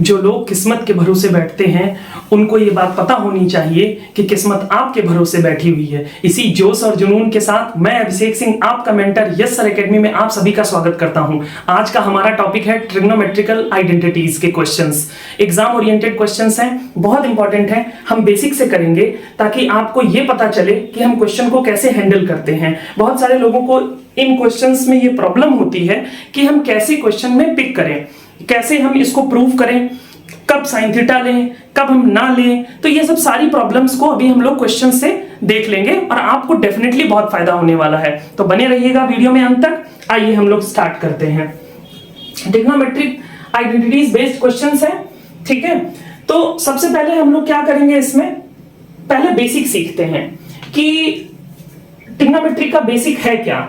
जो लोग किस्मत के भरोसे बैठते हैं उनको ये बात पता होनी चाहिए कि किस्मत आपके भरोसे बैठी हुई है। इसी जोश और जुनून के साथ मैं अभिषेक सिंह आपका मेंटर यस सर एकेडमी में आप सभी का स्वागत करता हूं। आज का हमारा टॉपिक है ट्रिग्नोमेट्रिकल आइडेंटिटीज के क्वेश्चंस। एग्जाम ओरिएंटेड क्वेश्चंस हैं, बहुत इंपॉर्टेंट है। हम बेसिक से करेंगे ताकि आपको ये पता चले कि हम क्वेश्चन को कैसे हैंडल करते हैं। बहुत सारे लोगों को इन क्वेश्चंस में ये प्रॉब्लम होती है कि हम कैसे क्वेश्चन में पिक करें, कैसे हम इसको प्रूव करें, कब साइन थीटा लें, कब हम ना लें। तो ये सब सारी प्रॉब्लम्स को अभी हम लोग क्वेश्चन से देख लेंगे और आपको डेफिनेटली बहुत फायदा होने वाला है। तो बने रहिएगा वीडियो में अंत तक। आइए हम लोग स्टार्ट करते हैं। ट्रिग्नोमेट्रिक आइडेंटिटीज बेस्ड क्वेश्चंस है, ठीक है। तो सबसे पहले हम लोग क्या करेंगे, इसमें पहले बेसिक सीखते हैं कि ट्रिग्नोमेट्री का बेसिक है क्या।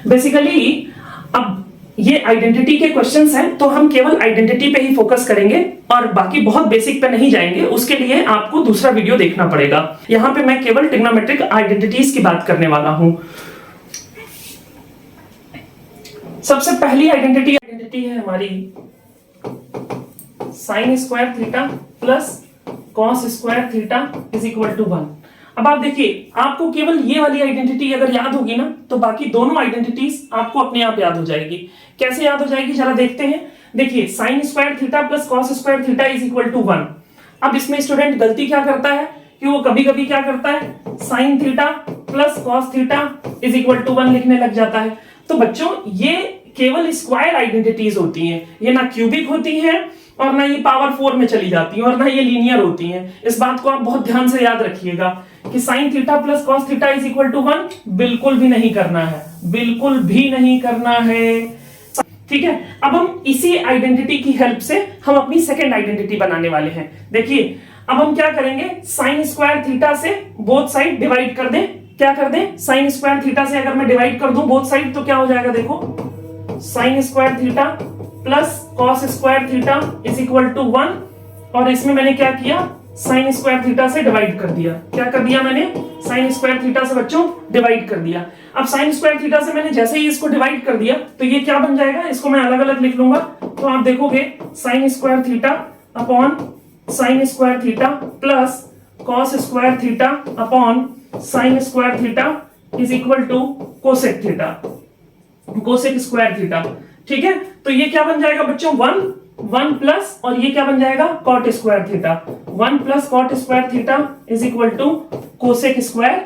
बेसिकली अब ये आइडेंटिटी के क्वेश्चंस हैं तो हम केवल आइडेंटिटी पे ही फोकस करेंगे और बाकी बहुत बेसिक पे नहीं जाएंगे। उसके लिए आपको दूसरा वीडियो देखना पड़ेगा। यहां पे मैं केवल ट्रिग्नोमेट्रिक आइडेंटिटीज की बात करने वाला हूं। सबसे पहली आइडेंटिटी है हमारी sine square theta plus cos square theta is equal to 1। अब आप देखिए, आपको केवल ये वाली आइडेंटिटी अगर याद होगी ना तो बाकी दोनों आइडेंटिटीज आपको अपने आप याद हो जाएगी। कैसे याद हो जाएगी जरा देखते हैं। देखिए, sine square theta plus cos square theta is equal to 1। अब इसमें स्टूडेंट गलती क्या करता है कि वो कभी कभी क्या करता है, sine theta plus cos theta is equal to 1 लिखने लग जाता है। तो बच्चों, ये केवल स्क्वायर आइडेंटिटीज होती हैं, ये ना क्यूबिक होती हैं और ना ये पावर 4 में चली जाती हैं और ना ये लीनियर होती हैं। इस बात को आप बहुत ध्यान से याद रखिएगा कि sine theta plus cos theta is equal to 1 बिल्कुल भी नहीं करना है, बिल्कुल भी नहीं करना है, ठीक है। अब हम इसी आइडेंटिटी की हेल्प से हम अपनी सेकेंड आइडेंटिटी बनाने वाले हैं। देखिए, अब हम क्या करेंगे, साइन स्क्वायर थीटा से बोथ साइड डिवाइड कर दें। क्या कर दें, साइन स्क्वायर थीटा से अगर मैं डिवाइड कर दूं बोथ साइड तो क्या हो जाएगा, देखो sine square theta plus cos square theta is equal to 1। और इसमें मैंने क्या किया, साइन स्क्वायर थीटा से डिवाइड कर दिया। क्या कर दिया मैंने, साइन स्क्वायर थीटा से बच्चों डिवाइड कर दिया। अब साइन स्क्वायर थीटा से मैंने जैसे ही इसको डिवाइड कर दिया तो ये क्या बन जाएगा, इसको मैं अलग अलग लिख लूंगा। तो आप देखोगे sine square theta upon sine square theta plus cos square theta upon sine square theta is equal to cosec theta, cosec square theta, ठीक है। तो ये क्या बन जाएगा बच्चों, 1 प्लस और ये क्या बन जाएगा, cot square theta. 1 plus cot square theta is equal to cosec square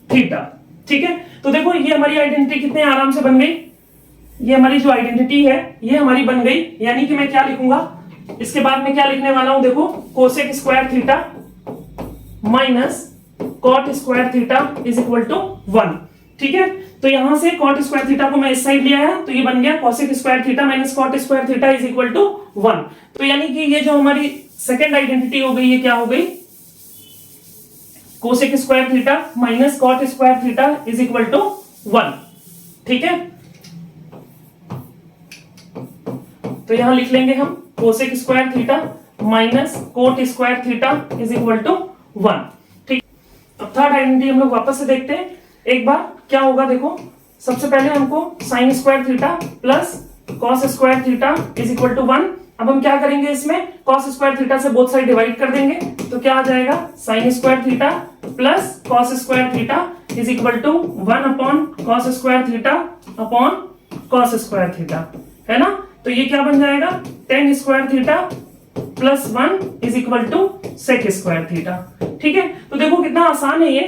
theta, ठीक है। तो देखो, ये हमारी आइडेंटिटी कितने आराम से बन गई। ये हमारी जो आइडेंटिटी है ये हमारी बन गई। यानी कि मैं क्या लिखूंगा, इसके बाद में क्या लिखने वाला हूं, देखो cosec square theta minus cot square theta is equal to 1, ठीक है। तो यहां से कॉट स्क्वायर थीटा को मैं इस साइड ले आया तो ये बन गया cosec square theta minus cot square theta is equal to 1। तो यानी कि ये जो हमारी सेकंड आइडेंटिटी हो गई, ये क्या हो गई, cosec square theta minus cot square theta is equal to 1, ठीक है। तो यहां लिख लेंगे हम cosec square theta minus cot square theta is equal to 1, ठीक। अब थर्ड आइडेंटिटी हम लोग वापस से देखते हैं एक बार क्या होगा। देखो, सबसे पहले हमको sine square theta plus cos square theta is equal to 1। अब हम क्या करेंगे, इसमें कॉस स्क्वायर थीटा से बोथ साइड डिवाइड कर देंगे तो क्या आ जाएगा, sine square theta plus cos square theta is equal to 1 upon cos square theta upon cos square theta, है ना। तो ये क्या बन जाएगा, tan square theta plus 1 is equal to sec square theta, ठीक है। तो देखो कितना आसान है ये,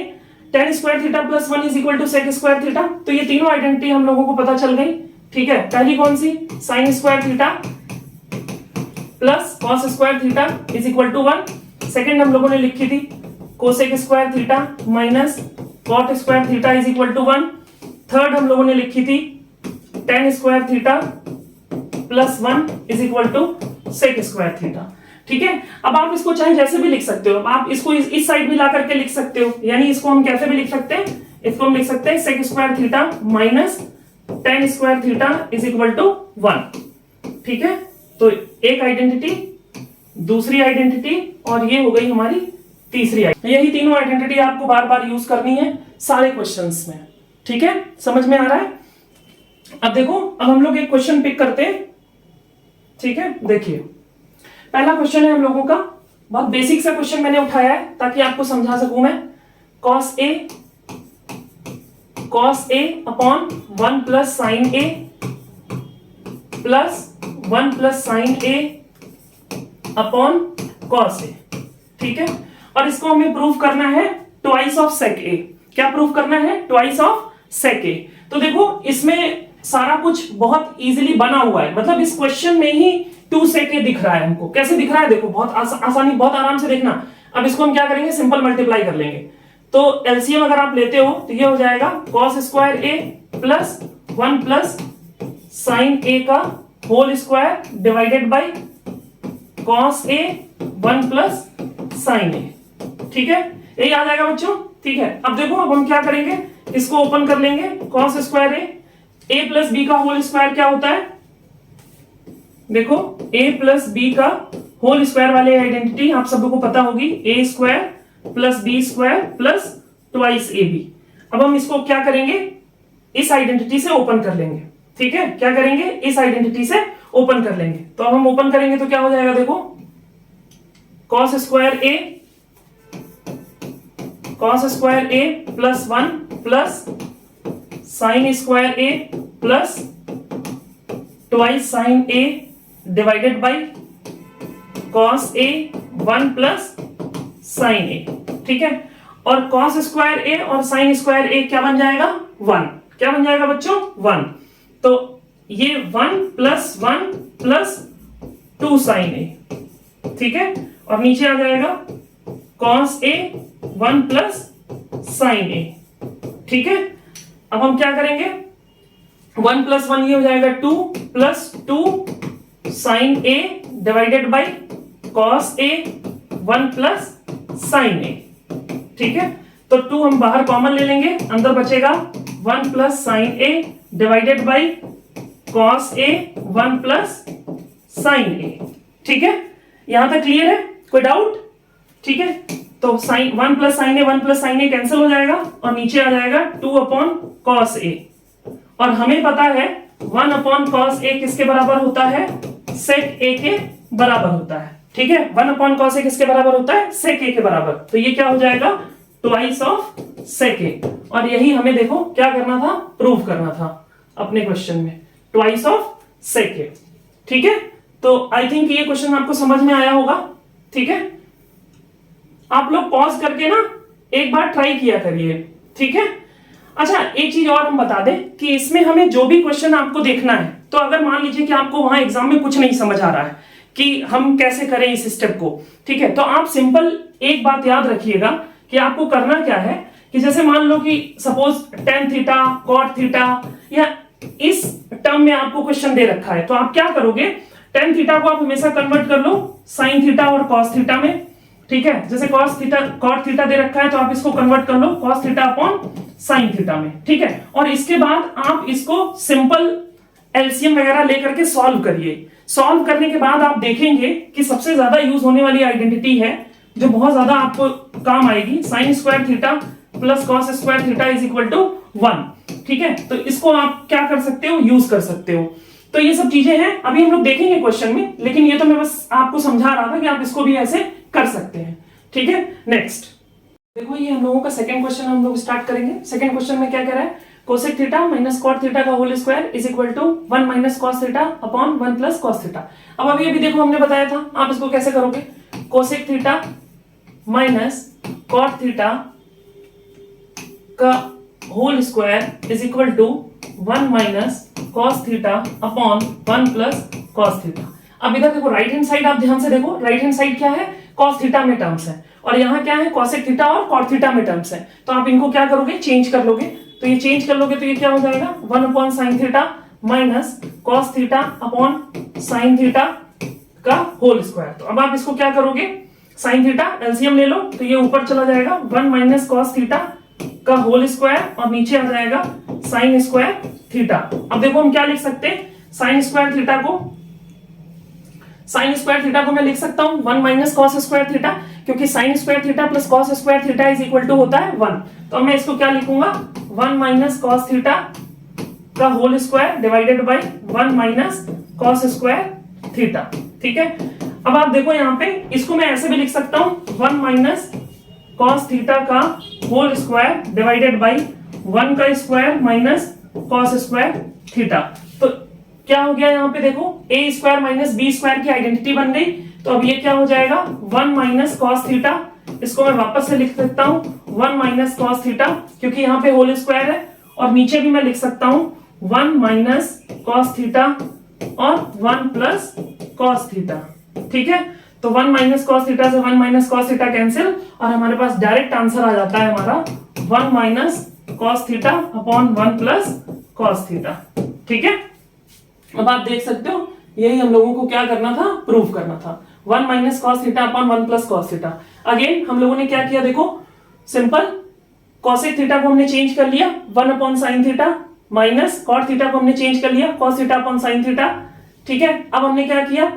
tan square theta plus 1 is equal to sec square theta. तो ये तीनों आइडेंटिटी हम लोगों को पता चल गई, ठीक है। पहली कौन सी, sine square theta plus cos square theta is equal to 1। Second हम लोगों ने लिखी थी cosec square theta minus cot square theta is equal to 1। Third हम लोगों ने लिखी थी tan square theta plus 1 is equal to sec square theta, ठीक है। अब आप इसको चाहे जैसे भी लिख सकते हो, आप इसको इस साइड भी ला करके लिख सकते हो। यानी इसको हम कैसे भी लिख सकते हैं, इसको हम लिख सकते हैं sec square theta minus tan square theta is equal to 1, ठीक है। तो एक आइडेंटिटी, दूसरी आइडेंटिटी और ये हो गई हमारी तीसरी आइडेंटिटी। यही तीनों आइडेंटिटी आपको बार बार यूज करनी है सारे क्वेश्चंस में, ठीक है। समझ में आ रहा है। अब देखो, अब हम लोग एक क्वेश्चन पिक करते हैं, ठीक है। देखिए, पहला क्वेश्चन है हम लोगों का, बहुत बेसिक सा क्वेश्चन मैंने उठाया है ताकि आपको समझा सकूं मैं। cos a upon 1 plus sine a plus 1 plus sine a upon cos a, ठीक है। और इसको हमें प्रूव करना है ट्वाइस ऑफ सेक a। क्या प्रूव करना है? Twice of sec a। तो देखो इसमें सारा कुछ बहुत इजीली बना हुआ है, मतलब इस क्वेश्चन में ही 2 सेक a दिख रहा है हमको। कैसे दिख रहा है देखो, बहुत आसानी, बहुत आराम से देखना। अब इसको हम क्या करेंगे, सिंपल मल्टीप्लाई कर लेंगे। तो एलसीएम अगर आप लेते हो तो ये हो जाएगा cos square a plus 1 plus sine a का whole square divided by cos a 1 plus sine a, ठीक है। यही आ जाएगा बच्चों, ठीक है। अब देखो, अब हम क्या करेंगे, इसको ओपन कर लेंगे। cos square a plus B का होल स्क्वायर क्या होता है, देखो a प्लस बी का होल स्क्वायर वाले आइडेंटिटी आप सबको पता होगी, a square plus B square plus twice A B. अब हम इसको क्या करेंगे, इस आइडेंटिटी से ओपन कर लेंगे, ठीक है। क्या करेंगे, इस आइडेंटिटी से ओपन कर लेंगे। तो अब हम ओपन करेंगे तो क्या हो जाएगा, देखो cos square a plus 1 plus sine square a plus twice sign a divided by cos a 1 plus sine a, ठीक है। और cos स्क्वायर a और साइन स्क्वायर a क्या बन जाएगा, 1। क्या बन जाएगा बच्चों, 1। तो ये 1 प्लस 1 प्लस 2 साइन a, ठीक है। और नीचे आ जाएगा cos a 1 plus sine a, ठीक है। अब हम क्या करेंगे, 1 प्लस 1 ये हो जाएगा 2 plus 2 sine a divided by cos a 1 plus sine a, ठीक है। तो 2 हम बाहर कॉमन ले लेंगे, अंदर बचेगा 1 plus sine a divided by cos a 1 plus sine a, ठीक है। यहां तक क्लियर है, कोई डाउट? ठीक है। तो sine 1 plus sine a 1 plus sine a cancel हो जाएगा और नीचे आ जाएगा 2 अपॉन cos a। और हमें पता है 1 अपॉन cos a किसके बराबर होता है, सेक a के बराबर होता है, ठीक है। 1 अपॉन cos a किसके बराबर होता है, सेक a के बराबर। तो ये क्या हो जाएगा, ट्वाइस ऑफ सेक a। और यही हमें देखो क्या करना था, प्रूव करना था अपने क्वेश्चन में, ट्वाइस ऑफ सेक a, ठीक है। तो आई थिंक ये क्वेश्चन आपको समझ में आया होगा, ठीक है। आप लोग पॉज करके ना एक बार ट्राई किया करिए, ठीक है। अच्छा, एक चीज और हम बता दें कि इसमें हमें जो भी क्वेश्चन आपको देखना है, तो अगर मान लीजिए कि आपको वहां एग्जाम में कुछ नहीं समझ आ रहा है कि हम कैसे करें इस स्टेप को, ठीक है, तो आप सिंपल एक बात याद रखिएगा कि आपको करना क्या है कि जैसे मान लो कि suppose tan theta cot theta या इस टर्म में आपको क्वेश्चन दे रखा है, तो आप क्या करोगे, tan थीटा को आप हमेशा कन्वर्ट कर लो sin थीटा और cos थीटा में, ठीक है। जैसे cos थीटा cot थीटा दे रखा है तो आप इसको कन्वर्ट कर लो cos theta upon sin theta में, ठीक है। और इसके बाद आप इसको सिंपल एलसीएम वगैरह लेकर के सॉल्व करिए। सॉल्व करने के बाद आप देखेंगे कि सबसे ज्यादा यूज होने वाली आइडेंटिटी है जो बहुत ज्यादा आपको काम आएगी, sine square theta plus cos square theta is equal to 1, ठीक है। तो इसको आप क्या कर सकते हो, यूज कर सकते हो। तो ये सब चीजें हैं, अभी हम लोग देखेंगे क्वेश्चन में, लेकिन ये तो मैं बस आपको समझा रहा था कि आप इसको भी ऐसे कर सकते हैं, ठीक है। नेक्स्ट देखो, ये हम लोगों का सेकंड क्वेश्चन हम लोग स्टार्ट करेंगे। सेकंड क्वेश्चन में क्या कह रहा है, cosec theta minus cot theta का whole square is equal to 1 minus cos theta upon 1 plus cos theta. अब अभी देखो हमने बताया था, आप इसको कैसे करोगे, cosec theta minus cot theta का whole square is equal to 1 minus cos theta upon 1 plus cos theta. अब इधर देखो राइट हैंड साइड, आप ध्यान से देखो, राइट हैंड साइड क्या है, कॉस थीटा में टर्म्स है, और यहाँ क्या है, कोसेक थीटा और कॉट थीटा में टर्म्स है। तो आप इनको क्या करोगे, चेंज कर लोगे। तो ये चेंज कर लोगे तो ये क्या हो जाएगा, 1 upon sine theta minus cos theta upon sine theta का होल स्क्वायर। तो अब आप इसको क्या करोगे, साइन थीटा एलसीएम ले लो, तो ये ऊपर चला जाएगा 1 माइनस कॉस थीटा का होल स्क्वायर और नीचे आ जाएगा साइन स्क्वायर थीटा। अब देखो हम क्या लिख सकते हैं, साइन स्क्वायर थीटा को मैं लिख सकता हूं 1 माइनस कॉस स्क्वायर थीटा, क्योंकि sine square theta plus cos square theta is equal to होता है 1। तो मैं इसको क्या लिखूंगा, 1 माइनस कॉस थीटा का whole square divided by 1 minus cos square theta, ठीक है। अब आप देखो यहाँ पे, इसको मैं ऐसे भी लिख सकता हूं 1 माइनस कॉस थीटा का होल स्क्वायर डिवाइडेड बाई 1 का square minus cos square theta. तो क्या हो गया यहाँ पे देखो, ए स्क्वायर माइनस बी स्क्वायर की आइडेंटिटी बन गई। तो अब ये क्या हो जाएगा 1 माइनस कॉस थीटा, इसको मैं वापस से लिख सकता हूं 1 माइनस कॉस थीटा, क्योंकि यहाँ पे होल स्क्वायर है। और नीचे भी मैं लिख सकता हूं 1 माइनस कॉस थीटा और 1 प्लस कॉस थीटा। ठीक है, तो 1 माइनस कॉस थीटा से 1 माइनस कॉस थीटा कैंसिल, और हमारे पास डायरेक्ट आंसर आ जाता है हमारा 1 minus cos theta upon 1 plus cos theta. ठीक है, अब आप देख सकते हो यही हम लोगों को क्या करना था, प्रूव करना था। 1 minus cos theta upon 1 plus cos theta. Again हम लोगों ने क्या किया देखो, सिंपल कॉसेक थीटा को हमने चेंज कर लिया 1 upon sine theta, minus cot theta को हमने चेंज कर लिया cos theta upon sine theta. ठीक है, अब हमने क्या किया,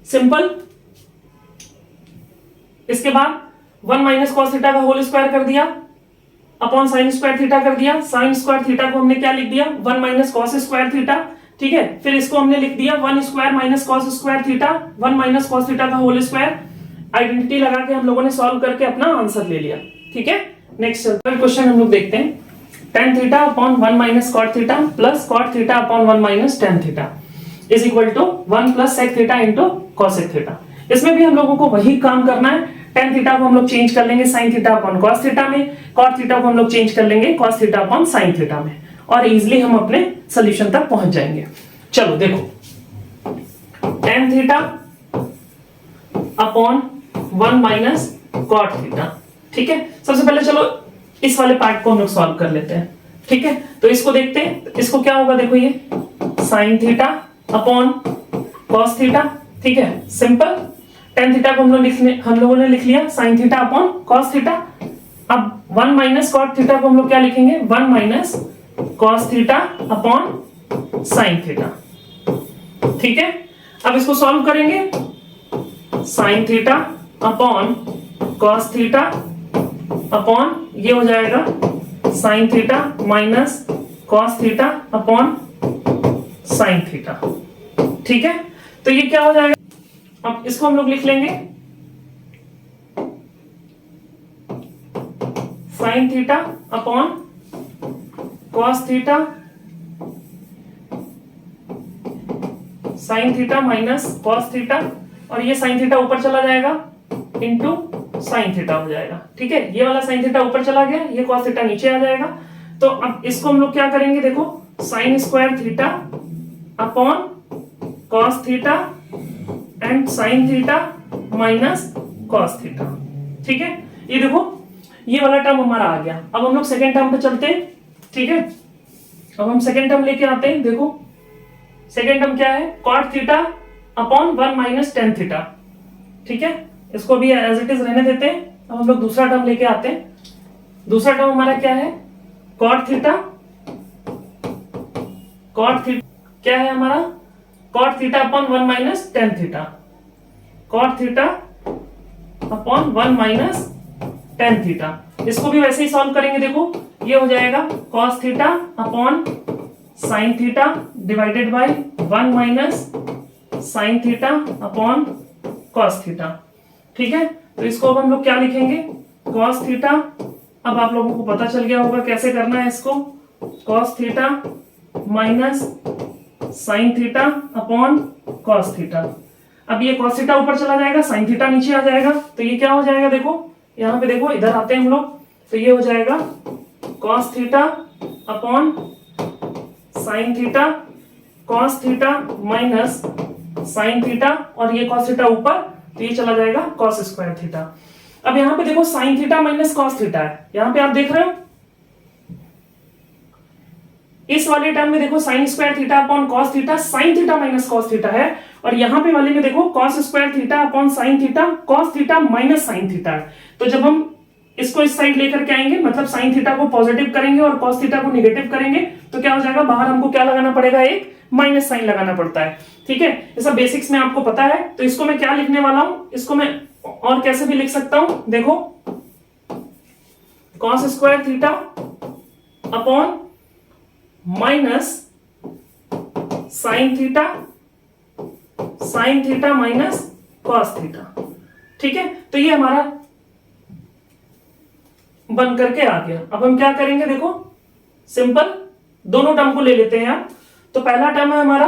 सिंपल इसके बाद 1 माइनस कॉस थीटा का होल स्क्वायर कर दिया अपॉन साइन स्क्वायर थीटा कर दिया। साइन स्क्वायर थीटा को हमने क्या लिख दिया 1 माइनस कॉस स्क्वायर थीटा। ठीक है, फिर इसको हमने लिख दिया 1 square minus cos square theta, 1 minus cos theta का होल स्क्वायर। आइडेंटिटी लगा के हम लोगों ने सॉल्व करके अपना आंसर ले लिया। ठीक है, नेक्स्ट क्वेश्चन हम लोग देखते हैं। tan theta upon 1 minus cot theta plus cot theta upon 1 minus tan theta is equal to 1 plus sec theta into cosec theta. इसमें भी हम लोगों को वही काम करना है। tan थीटा को हम लोग चेंज कर लेंगे sin theta upon cos theta में, cot थीटा को हम लोग चेंज कर लेंगे cos theta upon sin theta में, और इजीली हम अपने सॉल्यूशन तक पहुंच जाएंगे। चलो देखो, tan theta upon 1 minus cot theta. ठीक है, सबसे पहले चलो इस वाले पार्ट को हम लोग सॉल्व कर लेते हैं। ठीक है, तो इसको देखते हैं, इसको क्या होगा देखो, ये sin theta upon cos theta. ठीक है, सिंपल tan थीटा को हम लोगों ने लिख लिया sin theta upon cos theta. अब 1 माइनस cot थीटा को हम लोग क्या लिखेंगे 1 minus cos theta upon sin theta. ठीक है, अब इसको सॉल्व करेंगे, sin theta upon cos theta upon ये हो जाएगा sin theta minus cos theta upon sin theta. ठीक है, तो ये क्या हो जाएगा, अब इसको हम लोग लिख लेंगे sin theta upon cos theta sin theta minus cos theta, और ये sin थीटा ऊपर चला जाएगा इंटू sin थीटा हो जाएगा। ठीक है, ये वाला sin थीटा ऊपर चला गया, ये cos थीटा नीचे आ जाएगा। तो अब इसको हम लोग क्या करेंगे देखो, sin square theta upon cos theta and sin theta minus cos theta. ठीक है, ये देखो ये वाला टर्म हमारा आ गया। अब हम लोग सेकेंड टर्म पे चलते हैं। ठीक है, अब हम सेकेंड टर्म लेके आते हैं। देखो सेकेंड टर्म क्या है, cot theta upon 1 minus tan theta. ठीक है, इसको भी एज इट इज रहने देते हैं। अब हम लोग दूसरा टर्म लेके आते हैं। दूसरा टर्म हमारा क्या है, cot थीटा क्या है हमारा, cot theta upon 1 minus tan theta, cot theta upon 1 minus tan theta. इसको भी वैसे ही सॉल्व करेंगे। देखो ये हो जाएगा cos theta upon sin theta divided by 1 minus sin theta upon cos theta. ठीक है, तो इसको अब हम लोग क्या लिखेंगे, cos थीटा। अब आप लोगों को पता चल गया होगा कैसे करना है इसको, cos theta minus sin theta upon cos theta. अब ये cos थीटा ऊपर चला जाएगा, sin थीटा नीचे आ जाएगा। तो ये क्या हो जाएगा देखो, यहाँ पे देखो इधर आते हैं हम लोग, तो ये हो जाएगा cos theta upon sin theta, cos theta minus sin theta, और ये cos थीटा ऊपर, तो ये चला जाएगा cos स्क्वायर थीटा। अब यहाँ पे देखो sin theta minus cos theta है, यहाँ पे आप देख रहे हो इस वाले टर्म में देखो sin square theta upon cos theta, sin theta minus cos theta है, और यहाँ पे वाले में देखो cos square theta upon sin theta, cos theta minus sin theta है। तो जब हम इसको इस साइड लेकर के आएंगे, मतलब sin थीटा को पॉजिटिव करेंगे और cos थीटा को नेगेटिव करेंगे, तो क्या हो जाएगा, बाहर हमको क्या लगाना पड़ेगा, एक माइनस साइन लगाना पड़ता है। ठीक है, ये सब बेसिक्स में आपको पता है। तो इसको मैं क्या लिखने वाला हूं, इसको मैं और कैसे भी लिख सकता हूं, देखो cos square theta upon minus sine theta sine theta minus cos theta. ठीक है, तो ये हमारा बन करके आ गया। अब हम क्या करेंगे, देखो सिंपल दोनों टर्म को ले लेते हैं आप। तो पहला टर्म है हमारा,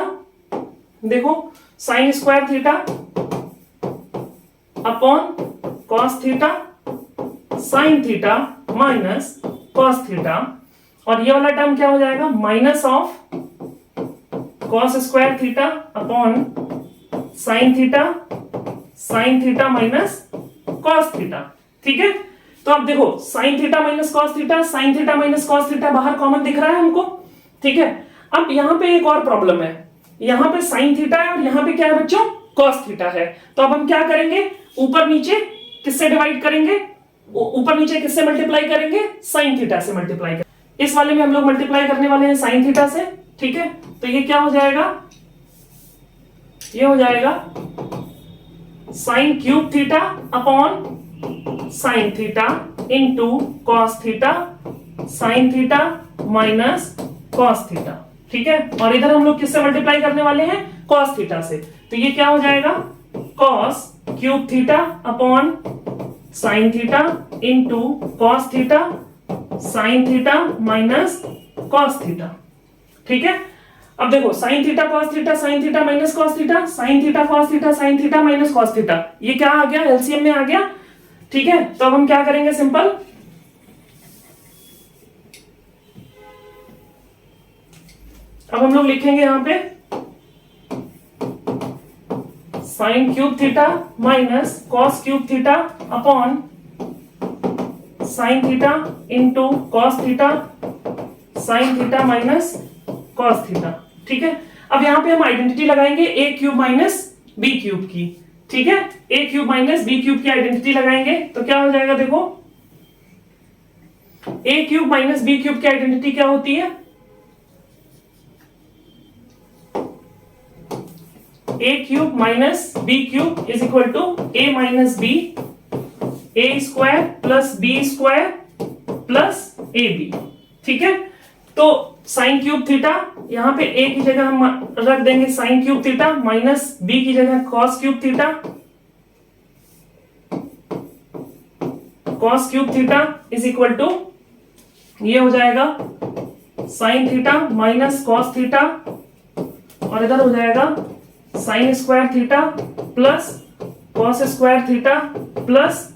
देखो sine square theta upon cos theta sine theta minus cos theta, और ये वाला टर्म क्या हो जाएगा, minus of cos square theta upon sine theta minus cos theta. ठीक है, तो अब देखो sign theta minus cos theta, sine theta minus cos theta बाहर कॉमन दिख रहा है हमको। ठीक है, अब यहां पे एक और प्रॉब्लम है, यहां पे साइन थीटा है और यहां पे क्या है बच्चों, कॉस थीटा है। तो अब हम क्या करेंगे, ऊपर नीचे किससे डिवाइड करेंगे, ऊपर नीचे किससे मल्टीप्लाई करेंगे, साइन थीटा से मल्टीप्लाई करेंगे। इस वाले में हम लोग मल्टीप्लाई करने वाले हैं साइन थीटा से। ठीक है, तो ये क्या हो जाएगा, ये हो जाएगा sign cube theta upon sine theta into cos theta sine theta minus cos theta. ठीक है, और इधर हम लोग किससे मल्टीप्लाई करने वाले हैं, कॉस थीटा से। तो ये क्या हो जाएगा, cos cube theta upon sine theta into cos theta sine theta minus cos theta. ठीक है, अब देखो sine theta cos theta sine theta minus cos theta, sine theta cos theta sine theta minus cos theta, ये क्या आ गया, LCM में आ गया। ठीक है, तो अब हम क्या करेंगे, सिंपल अब हम लोग लिखेंगे यहां पे sine cube theta minus cos cube theta upon sine theta into cos theta sine theta minus cos theta. ठीक है, अब यहां पे हम आइडेंटिटी लगाएंगे A cube minus B cube की। ठीक है, ए क्यूब माइनस बी क्यूब की आइडेंटिटी लगाएंगे तो क्या हो जाएगा, देखो A cube minus B cube की आइडेंटिटी क्या होती है, ए cube minus B cube is equal to A minus B, A square plus B square plus A B. ठीक है, तो साइन क्यूब थीटा यहां पे ए की जगह हम रख देंगे sine cube theta minus B की जगह cos cube theta, cos cube theta is equal to ये हो जाएगा sine theta minus cos theta, और इधर हो जाएगा sine square theta plus cos square theta plus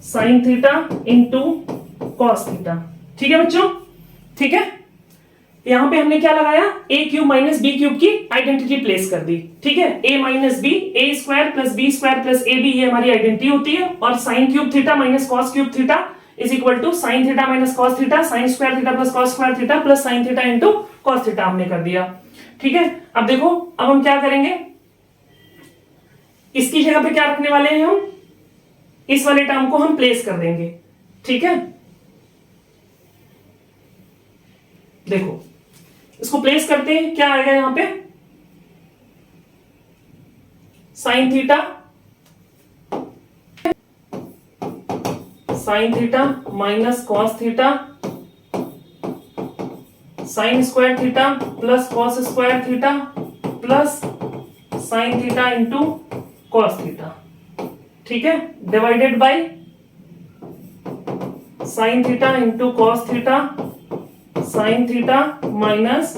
sine theta into cos theta. ठीक है बच्चों, ठीक है, यहां पे हमने क्या लगाया, A cube minus B cube की आइडेंटिटी प्लेस कर दी। ठीक है, A minus B, A square plus B square plus A B, ये हमारी आइडेंटिटी होती है, और sine cube theta minus cos cube theta is equal to sine theta minus cos theta sine square theta plus cos square theta plus sine theta into cos theta हमने कर दिया। ठीक है, अब देखो अब हम क्या करेंगे, इसकी जगह पे क्या रखने वाले हैं, हम इस वाले टर्म को हम प्लेस कर देंगे। ठीक है, देखो इसको प्लेस करते हैं, क्या आएगा यहां पे, sign theta minus cos theta sine square theta plus cos square theta plus sine theta into cos theta. ठीक है, divided by sine theta into cos theta sine theta minus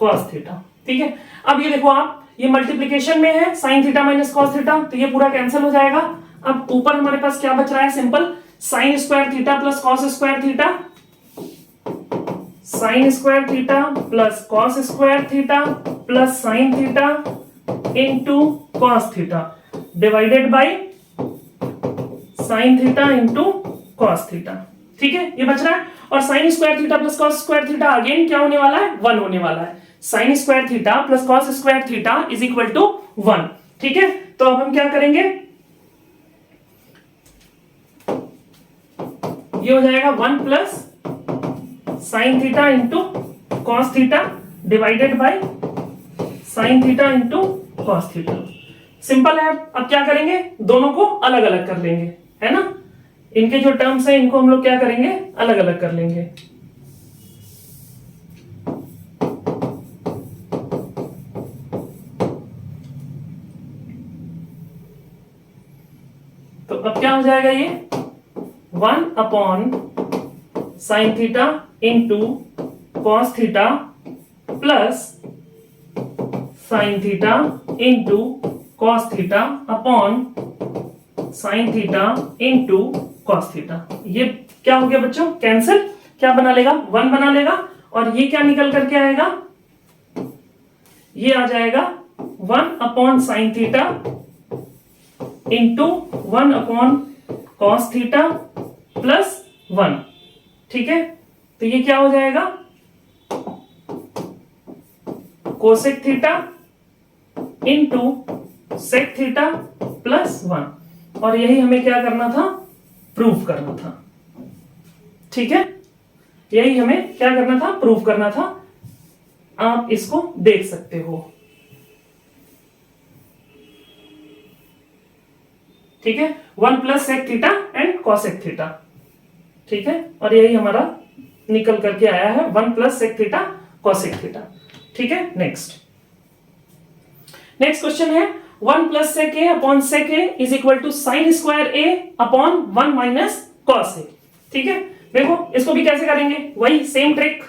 cos theta. ठीक है, अब ये देखो आप, ये मल्टीप्लीकेशन में है sine theta minus cos theta, तो ये पूरा कैंसिल हो जाएगा। अब ऊपर हमारे पास क्या बच रहा है, simple sine square theta plus cos square theta sine square theta plus cos square theta plus sine theta into cos theta divided by sine theta into cos theta. ठीक है, ये बच रहा है, और sine square theta plus cos square theta again क्या होने वाला है, 1 होने वाला है। Sine square theta plus cos square theta is equal to 1। ठीक है, तो अब हम क्या करेंगे, ये हो जाएगा 1 plus sine theta into cos theta divided by sine theta into cos theta. Simple है, अब क्या करेंगे, दोनों को अलग अलग कर लेंगे, है ना, इनके जो टर्म्स हैं इनको हम लोग क्या करेंगे, अलग अलग कर लेंगे। तो अब क्या हो जाएगा ये 1 upon sine theta into cos theta plus sine theta into cos theta upon sine theta into cos theta. ये क्या हो गया बच्चों, कैंसिल, क्या बना लेगा 1 बना लेगा, और ये क्या निकल करके आएगा, ये आ जाएगा 1 upon sine theta into 1 upon cos theta plus 1। ठीक है, तो ये क्या हो जाएगा cosec theta into sec theta plus 1, और यही हमें क्या करना था, प्रूफ करना था। ठीक है, यही हमें क्या करना था, प्रूफ करना था। आप इसको देख सकते हो। ठीक है, 1 plus sec theta and cosec theta. ठीक है, और यही हमारा निकल करके आया है 1 plus sec theta cosec theta. ठीक है, नेक्स्ट क्वेश्चन है 1 plus sec A upon sec A is equal to sine square A upon 1 minus cos A. ठीक है, देखो इसको भी कैसे करेंगे, वही same trick.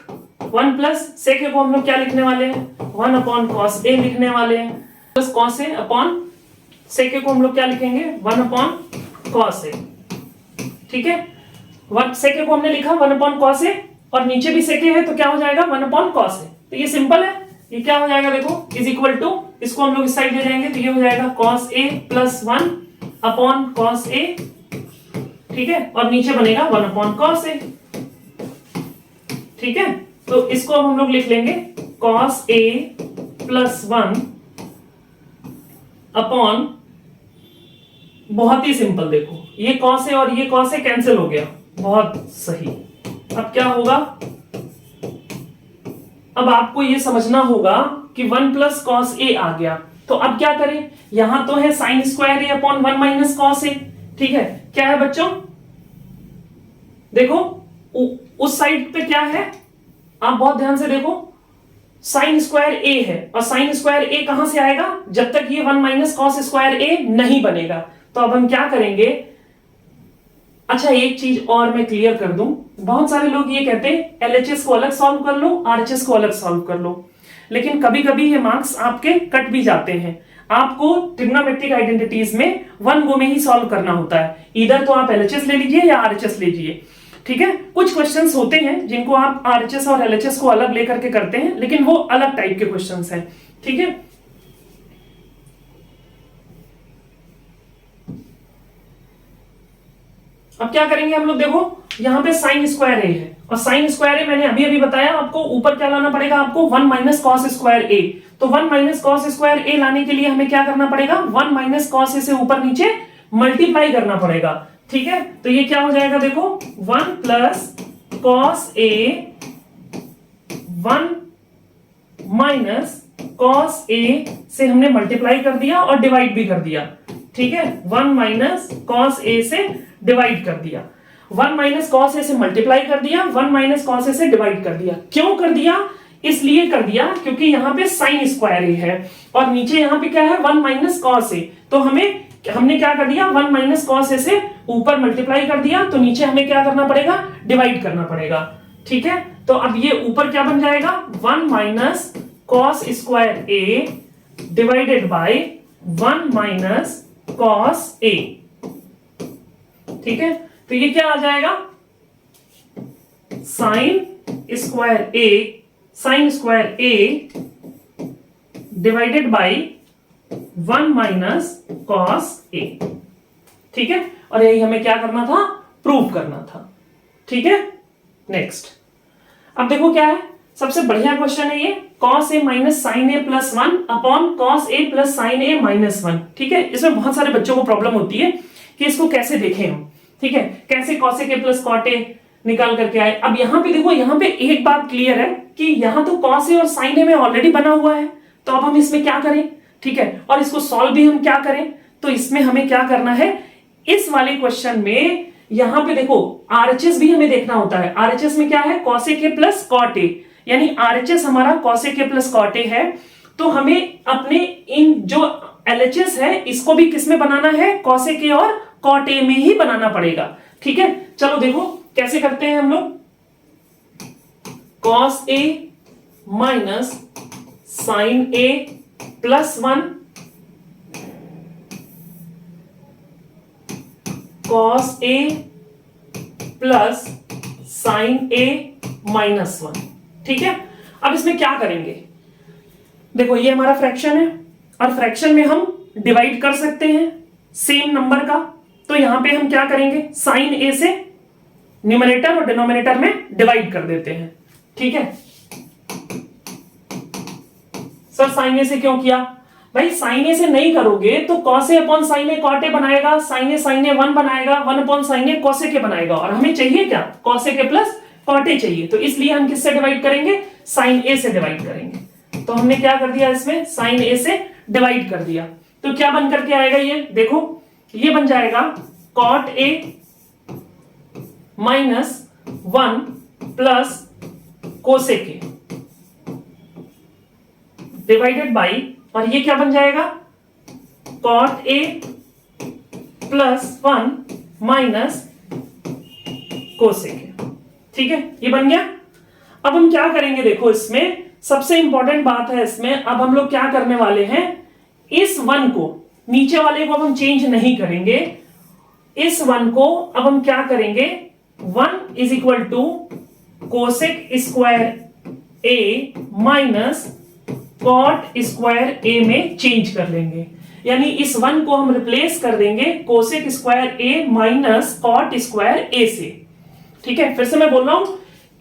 1 plus sec A को हम लोग क्या लिखने वाले हैं, 1 अपॉन कॉस ए लिखने वाले हैं, plus cos A upon sec A को हम लोग क्या लिखेंगे, 1 अपॉन कॉस ए। ठीक है, 1 सेक ए को हमने लिखा 1 अपॉन कॉस ए, और नीचे भी सेक ए है तो क्या हो जाएगा 1 अपॉन कॉस ए। तो ये सिंपल है, ये क्या हो जाएगा देखो, इज इक्वल टू, इसको हम लोग इस साइड ले जाएंगे तो ये हो जाएगा cos A plus 1 upon cos A. ठीक है, और नीचे बनेगा 1 अपॉन कॉस ए। ठीक है, तो इसको अब हम लोग लिख लेंगे कॉस ए प्लस 1 अपॉन, बहुत ही सिंपल, देखो ये कॉस ए और ये कॉस ए कैंसिल हो गया, बहुत सही। अब क्या होगा, अब आपको ये समझना होगा कि 1 प्लस कॉस ए आ गया, तो अब क्या करें, यहां तो है sine square A upon 1 minus cos A. ठीक है, क्या है बच्चों, देखो उस साइड पे क्या है, आप बहुत ध्यान से देखो, साइन स्क्वायर ए है, और साइन स्क्वायर ए कहां से आएगा, जब तक ये 1 माइनस कॉस स्क्वायर ए नहीं बनेगा। तो अब हम क्या करेंगे, अच्छा एक चीज और मैं क्लियर कर दूं, बहुत सारे लोग ये कहते हैं एलएचएस को अलग सॉल्व कर लो, आरएचएस को अलग सॉल्व कर लो, लेकिन कभी कभी ये मार्क्स आपके कट भी जाते हैं। आपको ट्रिग्नोमेट्रिक आइडेंटिटीज में 1 गो में ही सॉल्व करना होता है, इधर तो आप एलएचएस ले लीजिए या आरएचएस ले लीजिए। ठीक है, कुछ क्वेश्चंस होते हैं जिनको आप आरएचएस और एलएचएस को अलग लेकर के करते हैं, लेकिन वो अलग टाइप के क्वेश्चंस हैं। ठीक है, अब क्या करेंगे हम लोग, देखो यहां पे साइन स्क्वायर ए है, और साइन स्क्वायर ए मैंने अभी अभी बताया आपको, ऊपर क्या लाना पड़ेगा आपको, 1 माइनस कॉस स्क्वायर ए। तो 1 माइनस कॉस स्क्वायर ए लाने के लिए हमें क्या करना पड़ेगा, 1 माइनस कॉस ए से ऊपर नीचे मल्टीप्लाई करना पड़ेगा। ठीक है, तो ये क्या हो जाएगा, देखो 1 plus cos A 1 minus cos ए से हमने मल्टीप्लाई कर दिया और डिवाइड भी कर दिया। ठीक है, 1 माइनस कॉस ए से डिवाइड कर दिया, 1 माइनस कॉस ए से मल्टीप्लाई कर दिया, 1 माइनस कॉस ए से डिवाइड कर दिया। क्यों कर दिया, इसलिए कर दिया क्योंकि यहां पे साइन स्क्वायर ए है और नीचे यहां पे क्या है 1 माइनस कॉस ए, तो हमने क्या कर दिया 1 माइनस कॉस ए से ऊपर मल्टीप्लाई कर दिया, तो नीचे हमें क्या करना पड़ेगा, डिवाइड करना पड़ेगा। ठीक है, तो अब ये ऊपर क्या बन जाएगा 1 minus cos square A divided by 1 minus cos A. ठीक है, तो ये क्या आ जाएगा, sine square A divided by 1 minus cos A. ठीक है, और यही हमें क्या करना था, प्रूव करना था। ठीक है, नेक्स्ट अब देखो क्या है, सबसे बढ़िया क्वेश्चन है ये, cos A minus sign A plus 1 upon cos A plus sign A minus 1। ठीक है, इसमें बहुत सारे बच्चों को प्रॉब्लम होती है कि इसको कैसे देखें हम। ठीक है, कैसे कॉस ए के प्लस कॉट ए निकाल करके आए। अब यहां पे देखो, यहां पे एक बात क्लियर है कि यहां तो कॉस ए और साइन ए में ऑलरेडी बना हुआ है, तो अब हम इसमें क्या करें। ठीक है, और इसको सॉल्व भी हम क्या करें, तो इसमें हमें क्या करना है, इस वाले क्वेश्चन में यहां पे देखो आरएचएस भी हमें देखना होता है। आरएचएस में क्या है, कॉस ए के प्लस कॉट ए, यानी आरएचएस हमारा कॉस ए के प्लस कॉट ए है, तो हमें अपने इन जो एलएचएस है इसको भी किसमें बनाना है, कॉस ए के और कॉट ए में ही बनाना पड़ेगा। ठीक है, चलो देखो कैसे करते हैं हम लोग। Cos A minus sign A plus 1 cos A plus sign A minus 1। ठीक है, अब इसमें क्या करेंगे, देखो ये हमारा फ्रैक्शन है और फ्रैक्शन में हम डिवाइड कर सकते हैं सेम नंबर का। तो यहां पे हम क्या करेंगे, साइन ए से न्यूमरेटर और डिनोमिनेटर में डिवाइड कर देते हैं। ठीक है सर, साइन ए से क्यों किया भाई, साइन ए से नहीं करोगे तो cos A upon sine A cot A बनाएगा, साइन ए 1 बनाएगा, 1 upon sine A cos A के बनाएगा, और हमें चाहिए क्या, कॉस ए के प्लस कॉट ए चाहिए। तो इसलिए हम किससे डिवाइड करेंगे, साइन ए से डिवाइड करेंगे। तो हमने क्या कर दिया, इसमें साइन ए से डिवाइड कर दिया। तो क्या बन करके आएगा, ये देखो ये बन जाएगा cot A minus 1 plus cosec A divided by, और ये क्या बन जाएगा, cot A plus 1 minus cosec A. ठीक है, ये बन गया। अब हम क्या करेंगे, देखो इसमें सबसे इंपॉर्टेंट बात है, इसमें अब हम लोग क्या करने वाले हैं, इस 1 को, नीचे वाले को अब हम चेंज नहीं करेंगे, इस 1 को अब हम क्या करेंगे, 1 is equal to cosec square A minus cot square A में चेंज कर लेंगे। यानी इस 1 को हम रिप्लेस कर देंगे cosec square A minus cot square ए से। ठीक है, फिर से मैं बोल रहा हूं,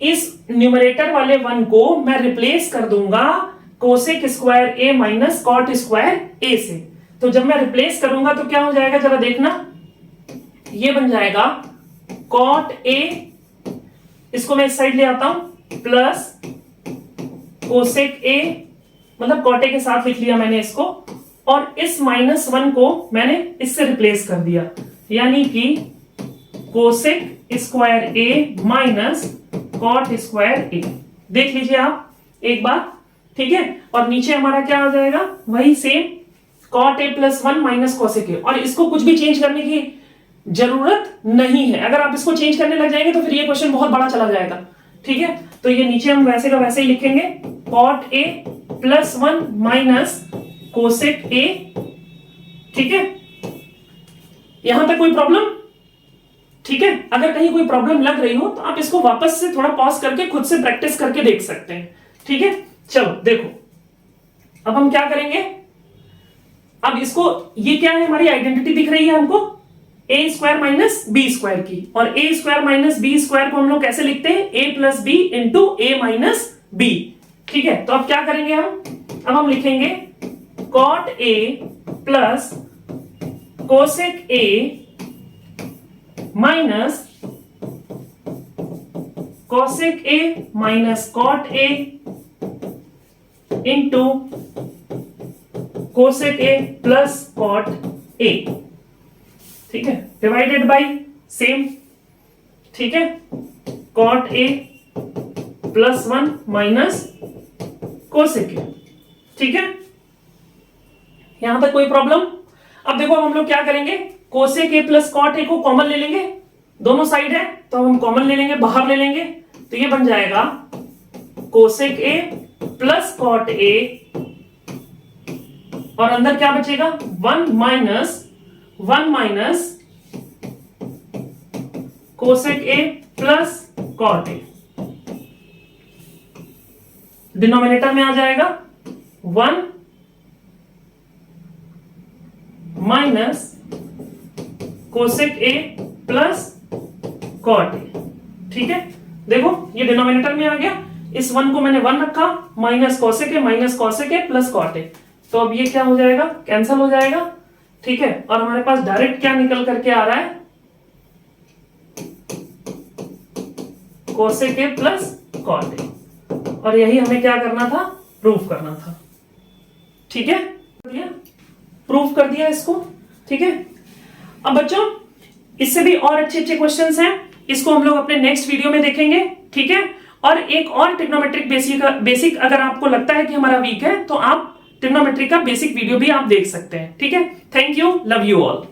इस न्यूमरेटर वाले 1 को मैं रिप्लेस कर दूंगा cosec square A minus cot square ए से। तो जब मैं रिप्लेस करूंगा तो क्या हो जाएगा, जरा देखना, ये बन जाएगा कॉट ए, इसको मैं इस साइड ले आता हूं, प्लस कोसेक ए, मतलब कॉट ए के साथ लिख लिया मैंने इसको, और इस -1 को मैंने इससे रिप्लेस कर दिया, यानी कि cosec square A minus cot square ए। देख लीजिए आप एक बार। ठीक है, और नीचे हमारा क्या आ जाएगा, वही same cot A plus 1 minus cosec A, और इसको कुछ भी चेंज करने की जरूरत नहीं है। अगर आप इसको चेंज करने लग जाएंगे तो फिर ये क्वेश्चन बहुत बड़ा चला जाएगा। ठीक है, तो ये नीचे हम वैसे का वैसे ही लिखेंगे, cot A plus 1 minus cosec A. ठीक है, यहां तक कोई प्रॉब्लम? ठीक है, अगर कहीं कोई प्रॉब्लम लग रही हो तो आप इसको वापस से थोड़ा पॉज करके खुद से प्रैक्टिस करके देख सकते हैं। ठीक है, चलो देखो अब हम क्या करेंगे, अब इसको, ये क्या है, हमारी आइडेंटिटी दिख रही है हमको, A square minus B square की, और A square minus B square को हम लोग कैसे लिखते हैं, A plus B into A minus B. ठीक है, तो अब क्या करेंगे अब हम लिखेंगे cot A plus cosec A minus cosec A minus cot A into cosec A plus cot A. ठीक है, डिवाइडेड बाई सेम। ठीक है, cot A plus 1 minus cosec A. ठीक है, यहां तक कोई प्रॉब्लम? अब देखो हम लोग क्या करेंगे, cosec A plus cot A को कॉमन ले लेंगे, दोनों साइड है तो हम कॉमन ले लेंगे, बाहर ले लेंगे, तो ये बन जाएगा cosec A plus cot A, और अंदर क्या बचेगा, 1 minus cosec A plus cot A. Denominator में आ जाएगा 1 minus cosec A plus cot A. ठीक है, देखो ये डिनोमिनेटर में आ गया, इस 1 को मैंने 1 रखा, minus cosec A plus cot A, तो अब ये क्या हो जाएगा, कैंसल हो जाएगा। ठीक है, और हमारे पास डायरेक्ट क्या निकल करके आ रहा है, cosec A plus cot A, और यही हमें क्या करना था, प्रूफ करना था। ठीक है, प्रूफ कर दिया इसको। ठीक है, अब बच्चों इससे भी और अच्छे अच्छे क्वेश्चंस हैं, इसको हम लोग अपने नेक्स्ट वीडियो में देखेंगे। ठीक है, और एक और ट्रिग्नोमेट्रिक बेसिक अगर आपको लगता है कि हमारा वीक है तो आप ट्रिग्नोमेट्री का बेसिक वीडियो भी आप देख सकते हैं। ठीक है, thank you, love you all.